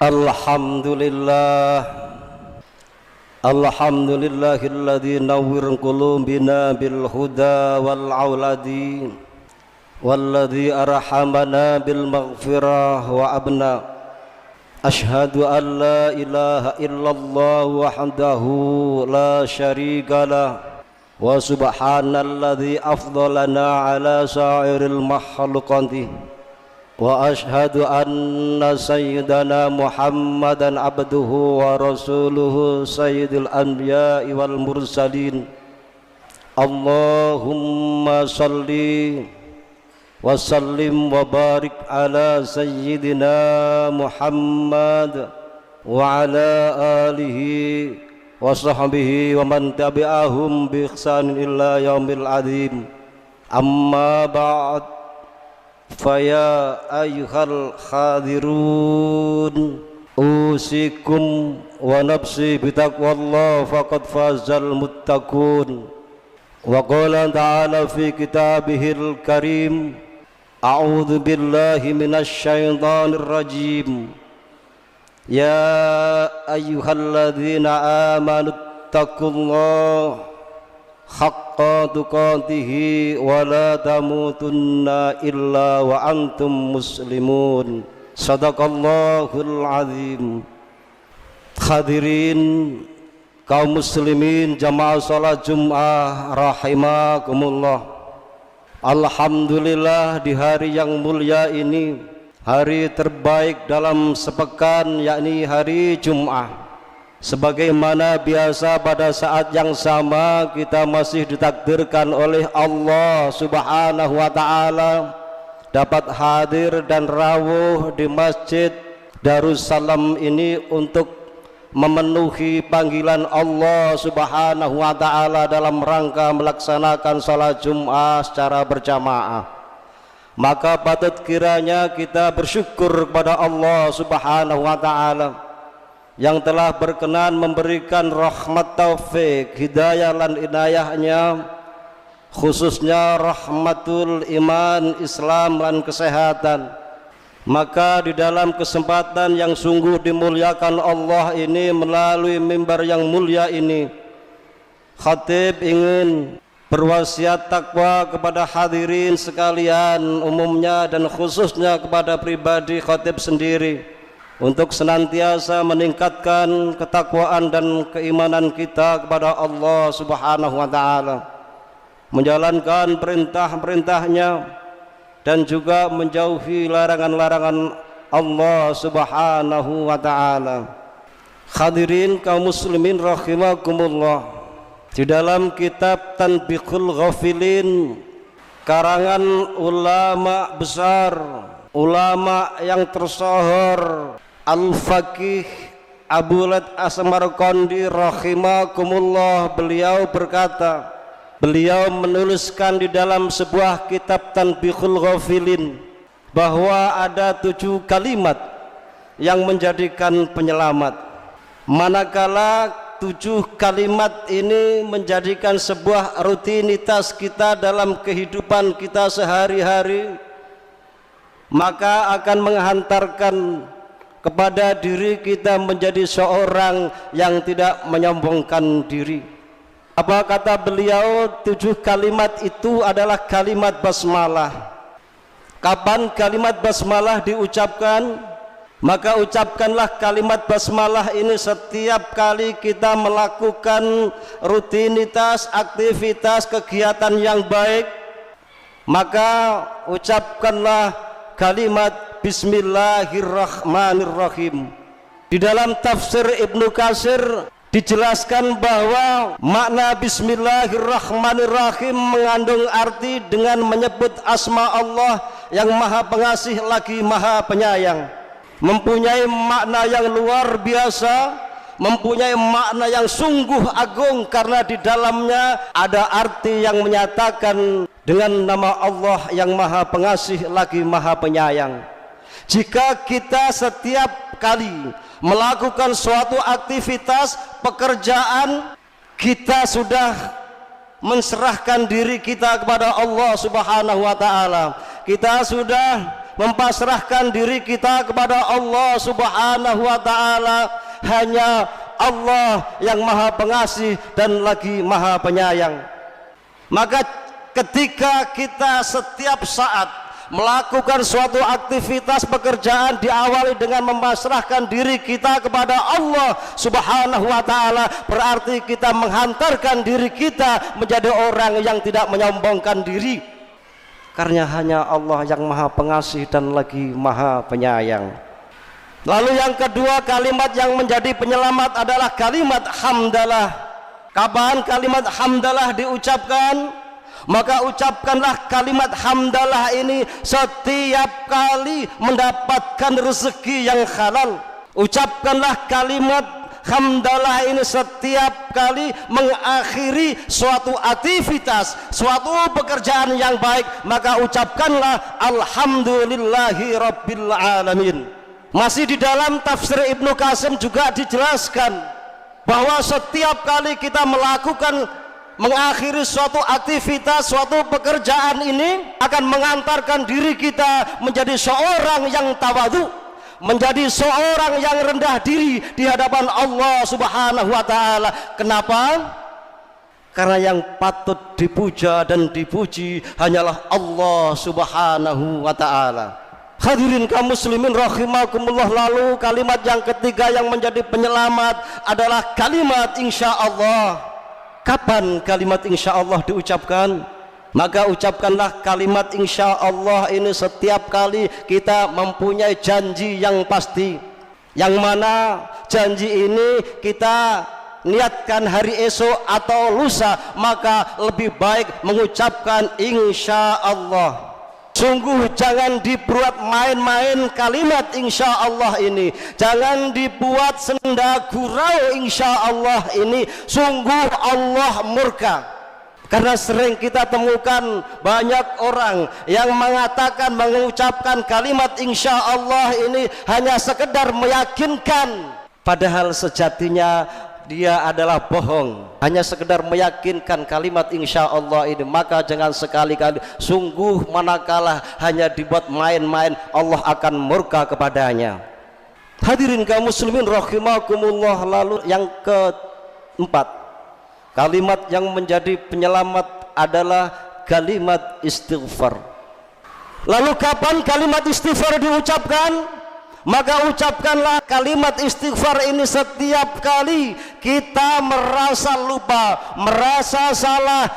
Alhamdulillah, alhamdulillahilladzi nawwir qulubina bil huda wal auladi walladzi arhamana bil maghfirah wa abna. Ashhadu an la ilaha illallah wahdahu la syarika lah wa subhanalladzi afdalana ala sa'iril makhluqati. Wa ashhadu anna sayyidana Muhammadan abduhu wa rasuluhu sayyidil anbiya'i wal mursalin. Allahumma salli wa sallim wa barik ala sayyidina Muhammad wa ala alihi wa sahbihi wa man tabi'ahum bi ihsanin ila yaumil adzim. Amma ba'd. Faya ayyuhal khadirun usikum wa nafsi bitaqwallah faqad fazal muttaqun. Wa qala ta'ala fi kitabihil karim, a'udzu billahi minasy syaithanir rajim. Ya ayyuhalladzina amanu taqullaha haqqa tuqatihi wa la tamutunna illa wa antum muslimun. Sadaqallahul azim. Hadirin kaum muslimin jamaah salat Jumat rahimakumullah. Alhamdulillah, di hari yang mulia ini, hari terbaik dalam sepekan, yakni hari Jumat. Sebagaimana biasa pada saat yang sama kita masih ditakdirkan oleh Allah Subhanahu wa ta'ala dapat hadir dan rawuh di Masjid Darussalam ini untuk memenuhi panggilan Allah Subhanahu wa ta'ala dalam rangka melaksanakan salat Jumat secara berjamaah. Maka patut kiranya kita bersyukur kepada Allah Subhanahu wa ta'ala yang telah berkenan memberikan rahmat taufik, hidayah dan inayahnya, khususnya rahmatul iman, Islam dan kesehatan. Maka di dalam kesempatan yang sungguh dimuliakan Allah ini, melalui mimbar yang mulia ini, khatib ingin berwasiat takwa kepada hadirin sekalian umumnya dan khususnya kepada pribadi khatib sendiri, untuk senantiasa meningkatkan ketakwaan dan keimanan kita kepada Allah Subhanahu wa ta'ala, menjalankan perintah-perintahnya dan juga menjauhi larangan-larangan Allah Subhanahu wa ta'ala. Hadirin kaum muslimin rahimakumullah, di dalam kitab Tanbiqul Ghafilin karangan ulama besar, ulama yang tersohor, Al-Faqih Abu Lath As-Samarqandi rahimakumullah, beliau berkata, beliau menuliskan di dalam sebuah kitab Tanbiqul Ghafilin bahwa ada 7 kalimat yang menjadikan penyelamat. Manakala 7 kalimat ini menjadikan sebuah rutinitas kita dalam kehidupan kita sehari-hari, maka akan menghantarkan kepada diri kita menjadi seorang yang tidak menyombongkan diri. Apa kata beliau? 7 kalimat itu adalah kalimat basmalah. Kapan kalimat basmalah diucapkan? Maka ucapkanlah kalimat basmalah ini setiap kali kita melakukan rutinitas, aktivitas, kegiatan yang baik. Maka ucapkanlah kalimat Bismillahirrahmanirrahim. Di dalam tafsir Ibnu Katsir dijelaskan bahwa makna Bismillahirrahmanirrahim mengandung arti dengan menyebut asma Allah yang maha pengasih lagi maha penyayang, mempunyai makna yang luar biasa, mempunyai makna yang sungguh agung, karena di dalamnya ada arti yang menyatakan dengan nama Allah yang maha pengasih lagi maha penyayang. Jika kita setiap kali melakukan suatu aktivitas pekerjaan, kita sudah menserahkan diri kita kepada Allah Subhanahu wa ta'ala, kita sudah mempasrahkan diri kita kepada Allah Subhanahu wa taala. Hanya Allah yang Maha Pengasih dan lagi Maha Penyayang. Maka ketika kita setiap saat melakukan suatu aktivitas pekerjaan diawali dengan memasrahkan diri kita kepada Allah Subhanahu wa taala, berarti kita menghantarkan diri kita menjadi orang yang tidak menyombongkan diri, karena hanya Allah yang Maha Pengasih dan lagi Maha Penyayang. Lalu yang kedua, kalimat yang menjadi penyelamat adalah kalimat hamdalah. Kapan kalimat hamdalah diucapkan? Maka ucapkanlah kalimat hamdalah ini setiap kali mendapatkan rezeki yang halal. Ucapkanlah kalimat hamdalah ini setiap kali mengakhiri suatu aktivitas, suatu pekerjaan yang baik. Maka ucapkanlah alhamdulillahi rabbil alamin. Masih di dalam tafsir Ibnu Qasim juga dijelaskan bahwa setiap kali kita mengakhiri suatu aktivitas, suatu pekerjaan ini akan mengantarkan diri kita menjadi seorang yang tawadhu, menjadi seorang yang rendah diri di hadapan Allah Subhanahu wa taala. Kenapa? Karena yang patut dipuja dan dipuji hanyalah Allah Subhanahu wa taala. Hadirin kaum muslimin rahimakumullah. Lalu kalimat yang ketiga yang menjadi penyelamat adalah kalimat insyaallah. Kapan kalimat insyaallah diucapkan? Maka ucapkanlah kalimat insyaallah ini setiap kali kita mempunyai janji yang pasti, yang mana janji ini kita niatkan hari esok atau lusa, maka lebih baik mengucapkan insyaallah. Sungguh jangan dibuat main-main kalimat insyaallah ini, jangan dibuat senda gurau insyaallah ini. Sungguh Allah murka, karena sering kita temukan banyak orang yang mengatakan, mengucapkan kalimat insyaallah ini hanya sekedar meyakinkan, padahal sejatinya dia adalah bohong, hanya sekedar meyakinkan kalimat insyaallah ini. Maka jangan sekali-kali, sungguh manakala hanya dibuat main-main, Allah akan murka kepadanya. Hadirin kaum muslimin rahimakumullah. Lalu yang keempat, kalimat yang menjadi penyelamat adalah kalimat istighfar. Lalu kapan kalimat istighfar diucapkan? Maka ucapkanlah kalimat istighfar ini setiap kali kita merasa lupa, merasa salah,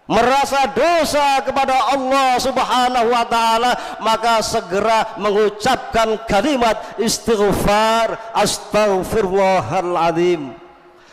merasa dosa kepada Allah Subhanahu wa taala. Maka segera mengucapkan kalimat istighfar, astaghfirullahaladzim,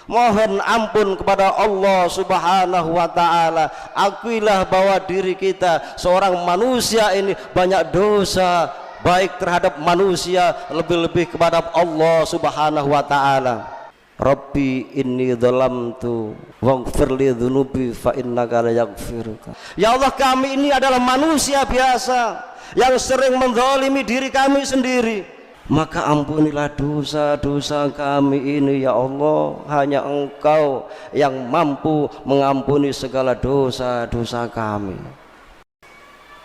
mohon ampun kepada Allah Subhanahu wa taala. Akuilah bahwa diri kita seorang manusia ini banyak dosa, baik terhadap manusia, lebih-lebih kepada Allah Subhanahu wa taala. Rabbi inni dzalamtu waghfirli dzunubi fa innaka la yaghfiruka. Ya Allah, kami ini adalah manusia biasa yang sering menzalimi diri kami sendiri, maka ampunilah dosa-dosa kami ini ya Allah. Hanya Engkau yang mampu mengampuni segala dosa-dosa kami.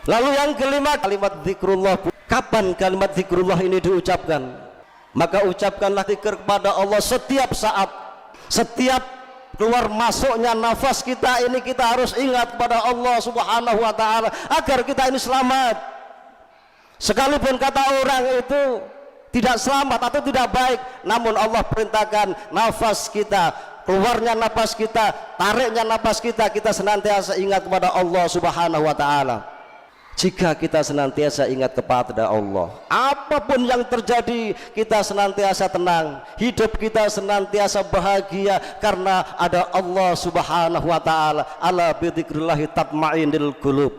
Lalu yang kelima, kalimat zikrullah. Kapan kalimat zikrullah ini diucapkan? Maka ucapkanlah zikir kepada Allah setiap saat, setiap keluar masuknya nafas kita ini kita harus ingat kepada Allah Subhanahu wa taala agar kita ini selamat. Sekalipun kata orang itu tidak selamat atau tidak baik, namun Allah perintahkan nafas kita, keluarnya nafas kita, tariknya nafas kita, kita senantiasa ingat kepada Allah Subhanahu wa taala. Jika kita senantiasa ingat kepada Allah, apapun yang terjadi kita senantiasa tenang, hidup kita senantiasa bahagia karena ada Allah Subhanahu wa taala. Ala bidzikrillah tatma'innul qulub.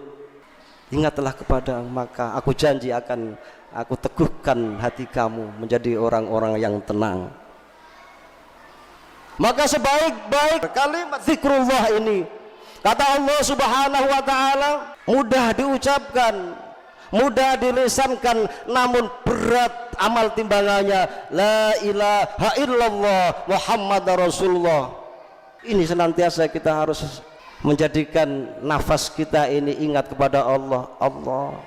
Ingatlah kepada, maka aku janji akan aku teguhkan hati kamu menjadi orang-orang yang tenang. Maka sebaik-baik kalimat zikrullah ini, kata Allah Subhanahu wa taala, mudah diucapkan, mudah dilisankan, namun berat amal timbangannya. La ilaha illallah Muhammadar Rasulullah. Ini senantiasa kita harus menjadikan nafas kita ini ingat kepada Allah. Allah,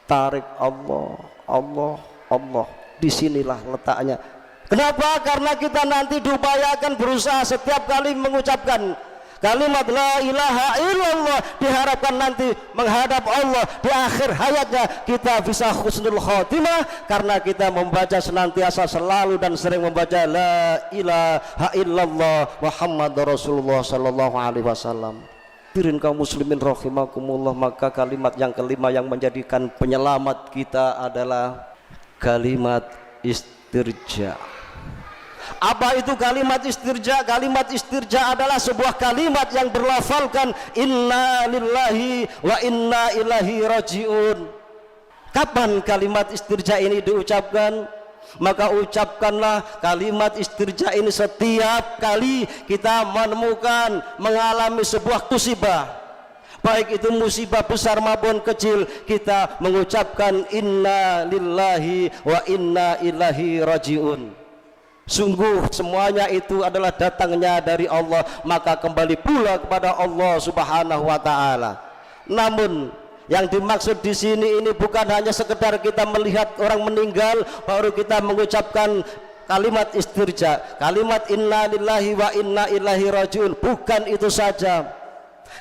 tarik Allah, Allah, Allah. Disinilah letaknya. Kenapa? Karena kita nanti diupayakan berusaha setiap kali mengucapkan kalimat la ilaha illallah, diharapkan nanti menghadap Allah di akhir hayatnya kita bisa husnul khotimah, karena kita membaca senantiasa selalu dan sering membaca la ilaha illallah Muhammad Rasulullah sallallahu alaihi wasallam. Hadirin kaum muslimin rahimakumullah, maka kalimat yang kelima yang menjadikan penyelamat kita adalah kalimat istirja. Apa itu kalimat istirja? Kalimat istirja adalah sebuah kalimat yang berlafalkan inna lillahi wa inna ilaihi rajiun. Kapan kalimat istirja ini diucapkan? Maka ucapkanlah kalimat istirja ini setiap kali kita menemukan mengalami sebuah musibah, baik itu musibah besar maupun kecil, kita mengucapkan inna lillahi wa inna ilaihi rajiun. Sungguh semuanya itu adalah datangnya dari Allah, maka kembali pula kepada Allah Subhanahu wa taala. Namun yang dimaksud di sini ini bukan hanya sekedar kita melihat orang meninggal baru kita mengucapkan kalimat istirja, kalimat inna lillahi wa inna ilaihi rajiun. Bukan itu saja.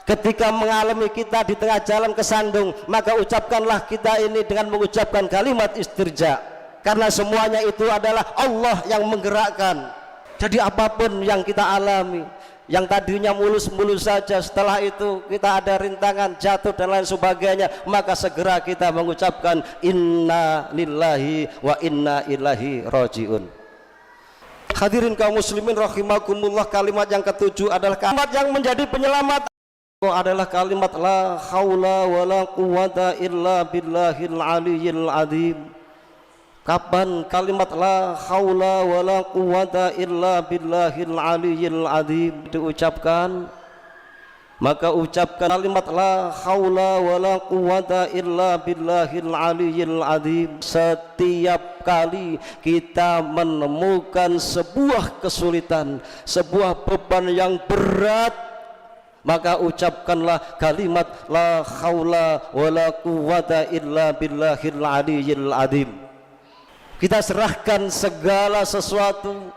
Ketika mengalami kita di tengah jalan kesandung, maka ucapkanlah kita ini dengan mengucapkan kalimat istirja. Karena semuanya itu adalah Allah yang menggerakkan. Jadi apapun yang kita alami, yang tadinya mulus-mulus saja, setelah itu kita ada rintangan, jatuh dan lain sebagainya, maka segera kita mengucapkan inna lillahi wa inna ilaihi rajiun. Hadirin kaum muslimin rahimakumullah, kalimat yang ketujuh adalah kalimat yang menjadi penyelamat adalah kalimat la haula wala quwata illa billahil aliyyil azim. Kapan kalimat la haula wala quwata illa billahil aliyyil azim diucapkan? Maka ucapkan kalimat la haula wala quwata illa billahil aliyyil azim setiap kali kita menemukan sebuah kesulitan, sebuah beban yang berat, maka ucapkanlah kalimat la haula wala quwata illa billahil aliyyil azim. Kita serahkan segala sesuatu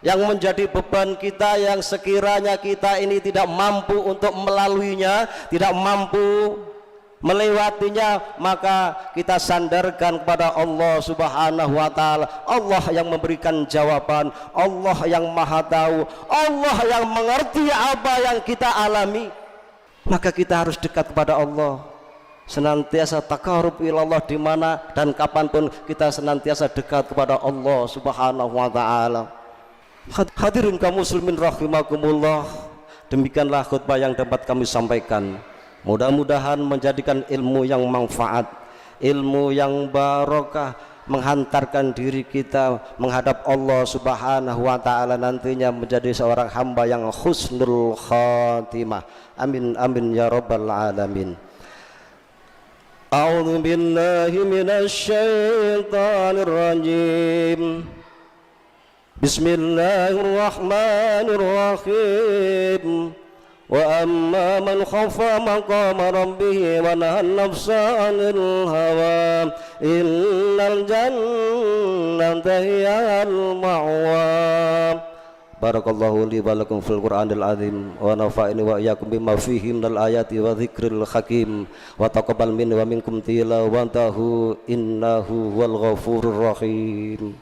yang menjadi beban kita, yang sekiranya kita ini tidak mampu untuk melaluinya, tidak mampu melewatinya, maka kita sandarkan kepada Allah Subhanahu wa taala. Allah yang memberikan jawaban, Allah yang maha tahu, Allah yang mengerti apa yang kita alami. Maka kita harus dekat kepada Allah, senantiasa taqarrub ilallah di mana dan kapanpun kita senantiasa dekat kepada Allah Subhanahu wa taala. Hadirin kaum muslimin rahimakumullah, demikianlah khutbah yang dapat kami sampaikan. Mudah-mudahan menjadikan ilmu yang manfaat, ilmu yang barokah, menghantarkan diri kita menghadap Allah Subhanahu wa taala nantinya menjadi seorang hamba yang husnul khatimah. Amin amin ya rabbal alamin. A'udzu billahi minasy syaithanir rajim. Bismillahirrahmanirrahim. Wa amma man khafa maqama rabbih wa nahaa an-nafsa 'anil hawa innal jannata hiyal ma'wa. Barakallahu li wa lakum fil Qur'anil azim wa nafa'ani wa iyyakum bima fihi minal ayati wa dzikril hakim wa taqabbal minni wa minkum tilawatahu innahu huwal ghafurur rahim.